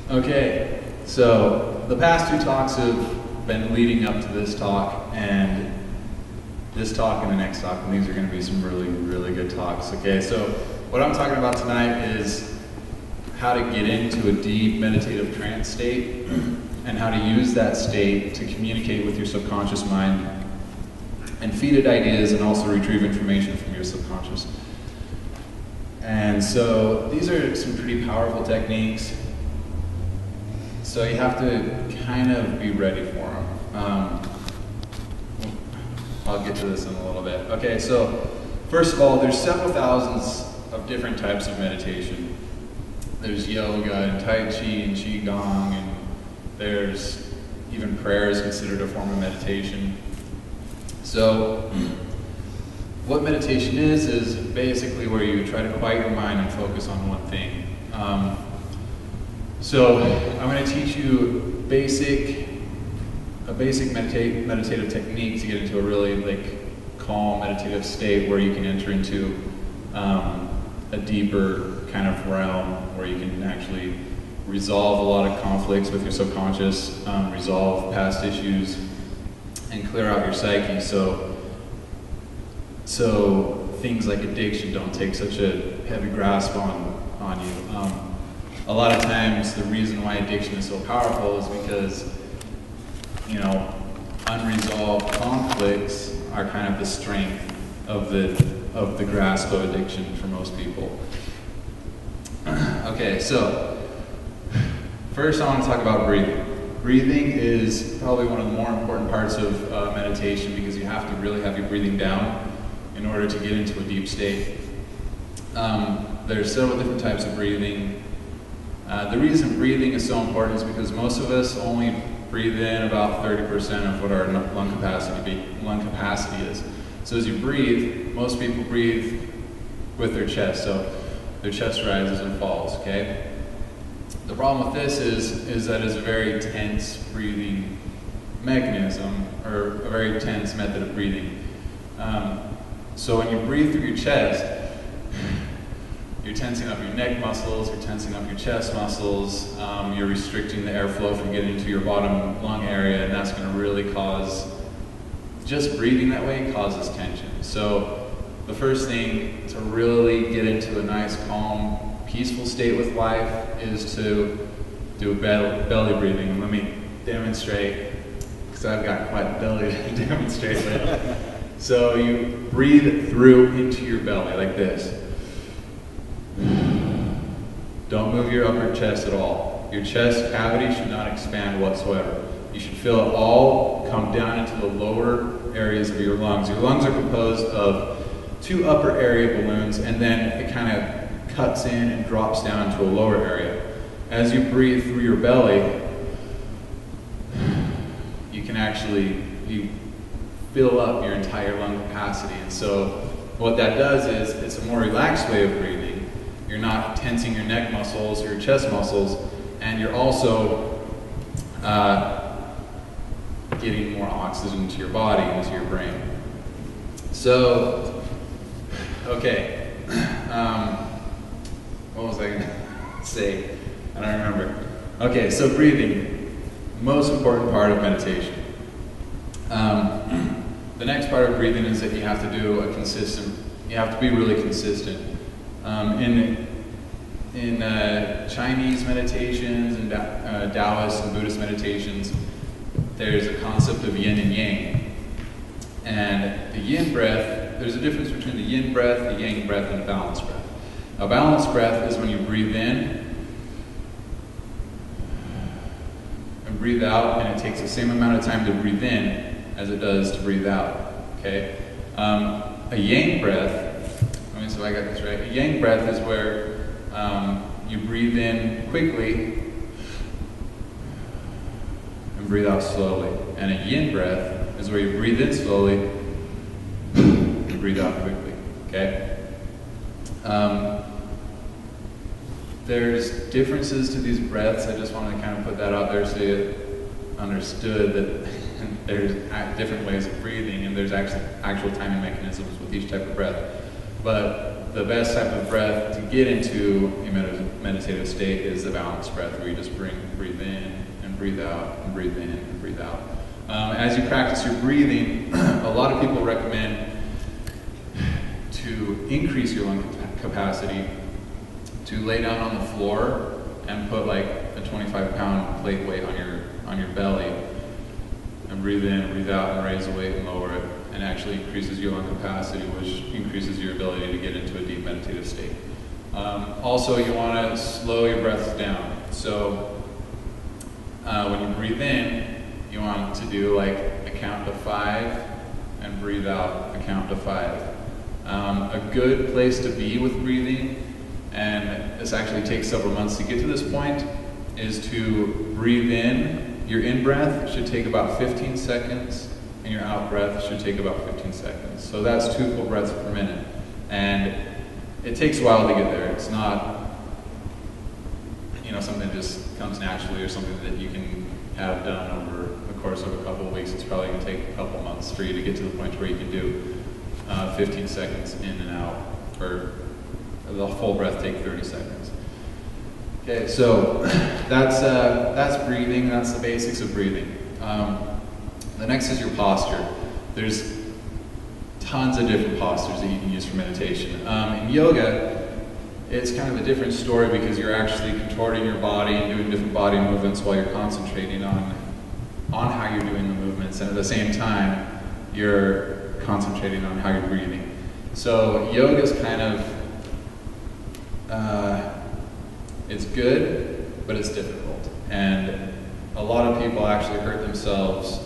Okay, so the past two talks have been leading up to this talk, and this talk and the next talk, and these are going to be some really, really good talks. Okay, so what I'm talking about tonight is how to get into a deep meditative trance state and how to use that state to communicate with your subconscious mind and feed it ideas and also retrieve information from your subconscious. And so these are some pretty powerful techniques. So you have to kind of be ready for them. I'll get to this in a little bit. Okay, so first of all, there's several thousands of different types of meditation. There's yoga and Tai Chi and Qigong, and there's even prayer is considered a form of meditation. So what meditation is basically where you try to quiet your mind and focus on one thing. So I'm going to teach you a basic meditative technique to get into a really calm meditative state where you can enter into a deeper kind of realm where you can actually resolve a lot of conflicts with your subconscious, resolve past issues, and clear out your psyche. So things like addiction don't take such a heavy grasp on you. A lot of times the reason why addiction is so powerful is because, unresolved conflicts are kind of the strength of the grasp of addiction for most people. Okay, so first I want to talk about breathing. Breathing is probably one of the more important parts of meditation because you have to really have your breathing down in order to get into a deep state. There's several different types of breathing. The reason breathing is so important is because most of us only breathe in about 30% of what our lung capacity is. So as you breathe, most people breathe with their chest, so their chest rises and falls, okay? The problem with this is that it's a very tense breathing mechanism, or a very tense method of breathing. So when you breathe through your chest, you're tensing up your neck muscles, you're tensing up your chest muscles, you're restricting the airflow from getting into your bottom lung area, and that's going to really cause, just breathing that way causes tension. So the first thing to really get into a nice, calm, peaceful state with life is to do a belly breathing. And let me demonstrate, because I've got quite a belly to demonstrate with. So you breathe through into your belly like this. Don't move your upper chest at all. Your chest cavity should not expand whatsoever. You should feel it all come down into the lower areas of your lungs. Your lungs are composed of two upper area balloons, and then it kind of cuts in and drops down to a lower area. As you breathe through your belly, you can actually fill up your entire lung capacity. And so what that does is it's a more relaxed way of breathing. You're not tensing your neck muscles or your chest muscles, and you're also getting more oxygen to your body and to your brain. So, okay, what was I going to say? I don't remember. Okay, so breathing, most important part of meditation. The next part of breathing is that you have to you have to be really consistent. In Chinese meditations and Taoist and Buddhist meditations, there's a concept of yin and yang. And the yin breath, there's a difference between the yin breath, the yang breath, and a balanced breath. A balanced breath is when you breathe in and breathe out, and it takes the same amount of time to breathe in as it does to breathe out, okay? A yang breath, let me see if I got this right. A yang breath is where you breathe in quickly and breathe out slowly. And a yin breath is where you breathe in slowly and breathe out quickly, okay? There's differences to these breaths. I just want to kind of put that out there so you understood that there's different ways of breathing, and there's actual timing mechanisms with each type of breath. But the best type of breath to get into a meditative state is the balanced breath, where you just breathe in and breathe out and breathe in and breathe out. As you practice your breathing, a lot of people recommend to increase your lung capacity to lay down on the floor and put like a 25-pound plate weight on your belly and breathe in and breathe out and raise the weight and lower it, and actually increases your lung capacity, which increases your ability to get into a deep meditative state. Also, you want to slow your breaths down. So when you breathe in, you want to do like a count to 5 and breathe out a count to 5. A good place to be with breathing, and this actually takes several months to get to this point, is to breathe in. Your in-breath should take about 15 seconds, and your out-breath should take about 15 seconds. So that's 2 full breaths per minute. And it takes a while to get there. It's not, something that just comes naturally or something that you can have done over the course of a couple of weeks. It's probably going to take a couple months for you to get to the point where you can do 15 seconds in and out, or the full breath take 30 seconds. Okay, so that's breathing. That's the basics of breathing. The next is your posture. There's tons of different postures that you can use for meditation. In yoga, it's kind of a different story because you're actually contorting your body and doing different body movements while you're concentrating on how you're doing the movements, and at the same time, you're concentrating on how you're breathing. So yoga is kind of, it's good, but it's difficult. And a lot of people actually hurt themselves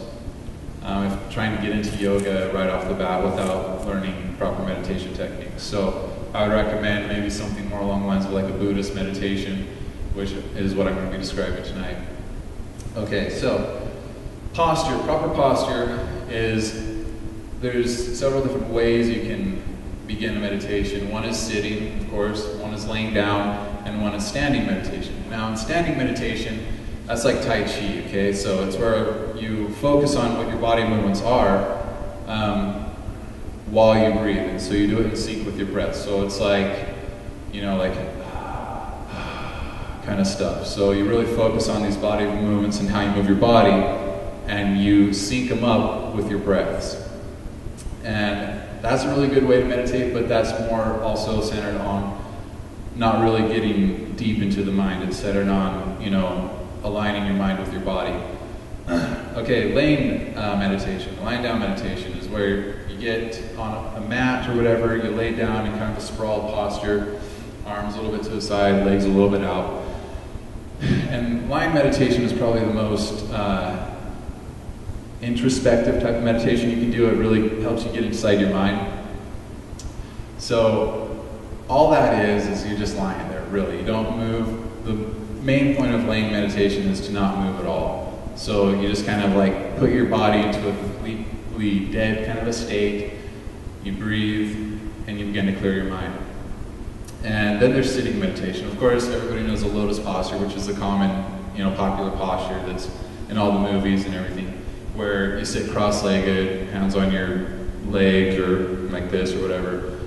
trying to get into yoga right off the bat without learning proper meditation techniques. So I would recommend maybe something more along the lines of like a Buddhist meditation, which is what I'm going to be describing tonight. Okay, so posture, proper posture is, there's several different ways you can begin a meditation. One is sitting, of course, one is laying down, and one is standing meditation. Now in standing meditation, that's like Tai Chi, okay? So it's where you focus on what your body movements are while you breathe. And so you do it in sync with your breath. So it's like, like kind of stuff. So you really focus on these body movements and how you move your body, and you sync them up with your breaths. And that's a really good way to meditate, but that's more also centered on not really getting deep into the mind. It's centered on, aligning your mind with your body. Okay, laying meditation, lying down meditation is where you get on a mat or whatever, you lay down in kind of a sprawled posture, arms a little bit to the side, legs a little bit out. And lying meditation is probably the most introspective type of meditation you can do. It really helps you get inside your mind. So all that is you're just lying there, really. You don't move. The main point of laying meditation is to not move at all. So you just kind of like put your body into a completely dead kind of a state. You breathe and you begin to clear your mind. And then there's sitting meditation. Of course, everybody knows the lotus posture, which is the common, popular posture that's in all the movies and everything, where you sit cross-legged, hands on your legs or like this or whatever.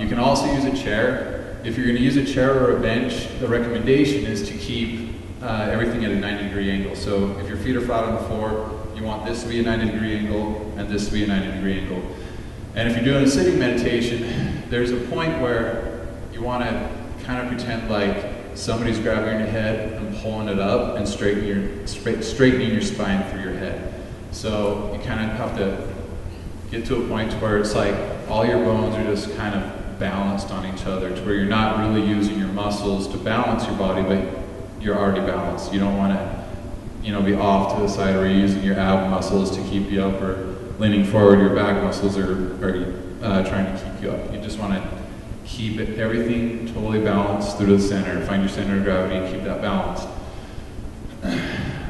You can also use a chair. If you're going to use a chair or a bench, the recommendation is to keep everything at a 90-degree angle. So if your feet are flat on the floor, you want this to be a 90-degree angle and this to be a 90-degree angle. And if you're doing a sitting meditation, there's a point where you want to kind of pretend like somebody's grabbing your head and pulling it up and straightening your spine through your head. So you kind of have to get to a point where it's like all your bones are just kind of balanced on each other, to where you're not really using your muscles to balance your body, but you're already balanced. You don't want to, be off to the side, or you're using your ab muscles to keep you up, or leaning forward, your back muscles are trying to keep you up. You just want to keep everything totally balanced through to the center. Find your center of gravity and keep that balanced.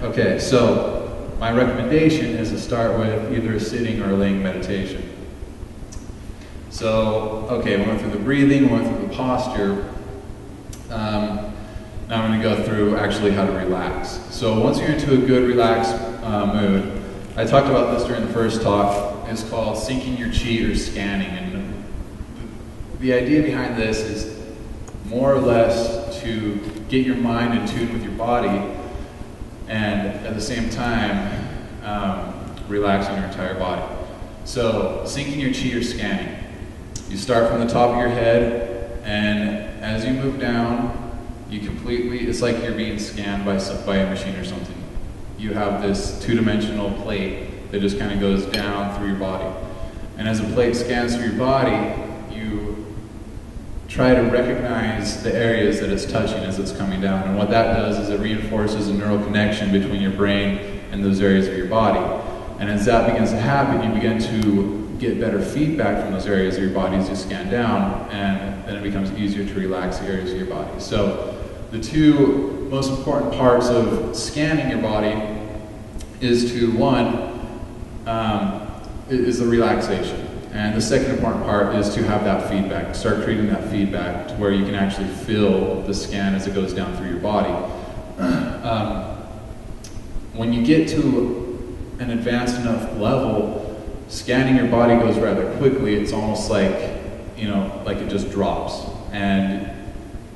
Okay, so my recommendation is to start with either a sitting or a laying meditation. So, okay, we went through the breathing, we went through the posture. Now I'm going to go through actually how to relax. So once you're into a good relaxed mood, I talked about this during the first talk. It's called syncing your chi, or scanning. And the idea behind this is more or less to get your mind in tune with your body, and at the same time, relaxing your entire body. So, syncing your chi or scanning. You start from the top of your head, and as you move down, you completely, it's like you're being scanned by a machine or something. You have this two-dimensional plate that just kind of goes down through your body. And as the plate scans through your body, you try to recognize the areas that it's touching as it's coming down. And what that does is it reinforces a neural connection between your brain and those areas of your body. And as that begins to happen, you begin to get better feedback from those areas of your body as you scan down, and then it becomes easier to relax the areas of your body. So the two most important parts of scanning your body is to, one, is the relaxation. And the second important part is to have that feedback, start creating that feedback to where you can actually feel the scan as it goes down through your body. When you get to an advanced enough level, scanning your body goes rather quickly. It's almost like, like it just drops. And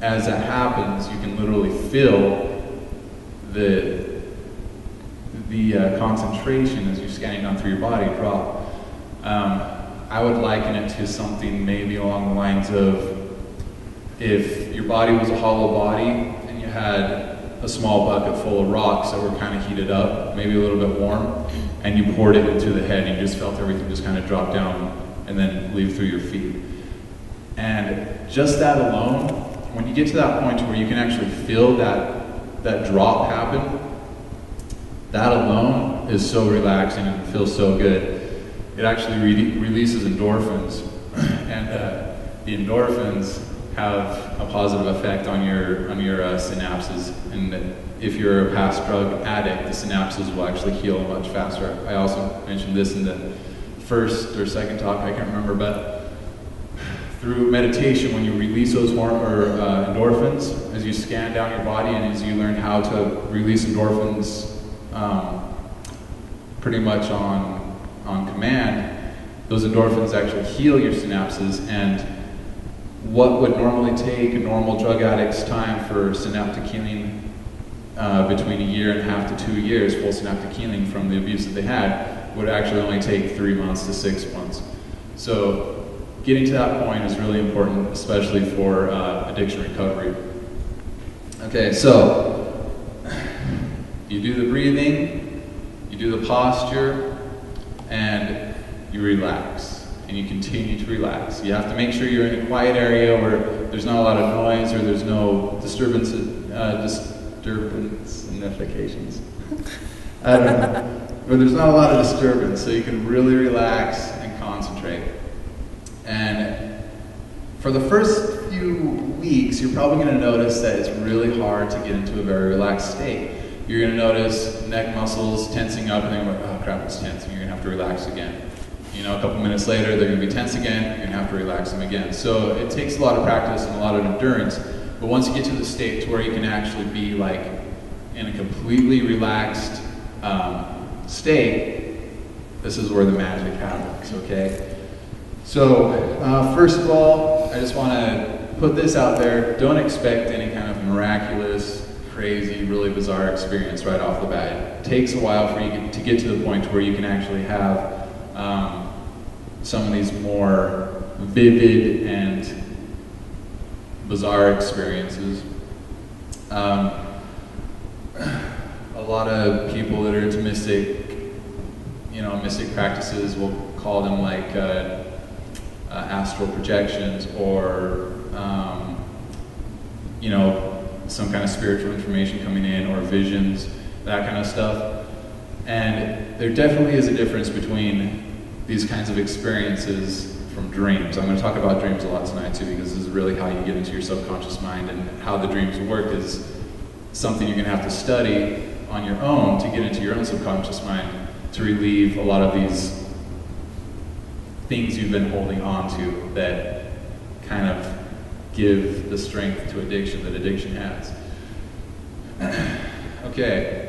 as that happens, you can literally feel the concentration as you're scanning down through your body drop. I would liken it to something maybe along the lines of if your body was a hollow body and you had a small bucket full of rocks that were kind of heated up, maybe a little bit warm, and you poured it into the head and you just felt everything just kind of drop down and then leave through your feet. And just that alone, when you get to that point where you can actually feel that drop happen, that alone is so relaxing and feels so good. It actually releases endorphins, and the endorphins have a positive effect on your synapses. And if you're a past drug addict, the synapses will actually heal much faster. I also mentioned this in the first or second talk, I can't remember, but through meditation, when you release those endorphins, as you scan down your body and as you learn how to release endorphins pretty much on command, those endorphins actually heal your synapses. And what would normally take a normal drug addict's time for synaptic healing between 1.5 years to 2 years, full synaptic healing from the abuse that they had, would actually only take 3 months to 6 months. So getting to that point is really important, especially for addiction recovery. Okay, so you do the breathing, you do the posture, and you relax, and you continue to relax. You have to make sure you're in a quiet area where there's not a lot of noise or there's no disturbances. I don't know. But there's not a lot of disturbance, so you can really relax and concentrate. And for the first few weeks, you're probably going to notice that it's really hard to get into a very relaxed state. You're going to notice neck muscles tensing up, and then you're like, oh crap, it's tense, and you're going to have to relax again. A couple minutes later, they're going to be tense again, you're going to have to relax them again. So it takes a lot of practice and a lot of endurance, but once you get to the state to where you can actually be like in a completely relaxed state, this is where the magic happens, okay? So, first of all, I just want to put this out there. Don't expect any kind of miraculous, crazy, really bizarre experience right off the bat. It takes a while for you to get to the point where you can actually have some of these more vivid and bizarre experiences. A lot of people that are into mystic practices will call them like astral projections or some kind of spiritual information coming in or visions, that kind of stuff. And there definitely is a difference between these kinds of experiences from dreams. I'm going to talk about dreams a lot tonight too, because this is really how you get into your subconscious mind, and how the dreams work is something you're going to have to study on your own to get into your own subconscious mind to relieve a lot of these things you've been holding on to that kind of give the strength to addiction that addiction has. Okay.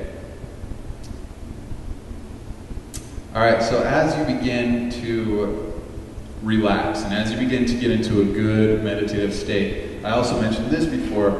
All right, so as you begin to relax. And as you begin to get into a good meditative state, I also mentioned this before,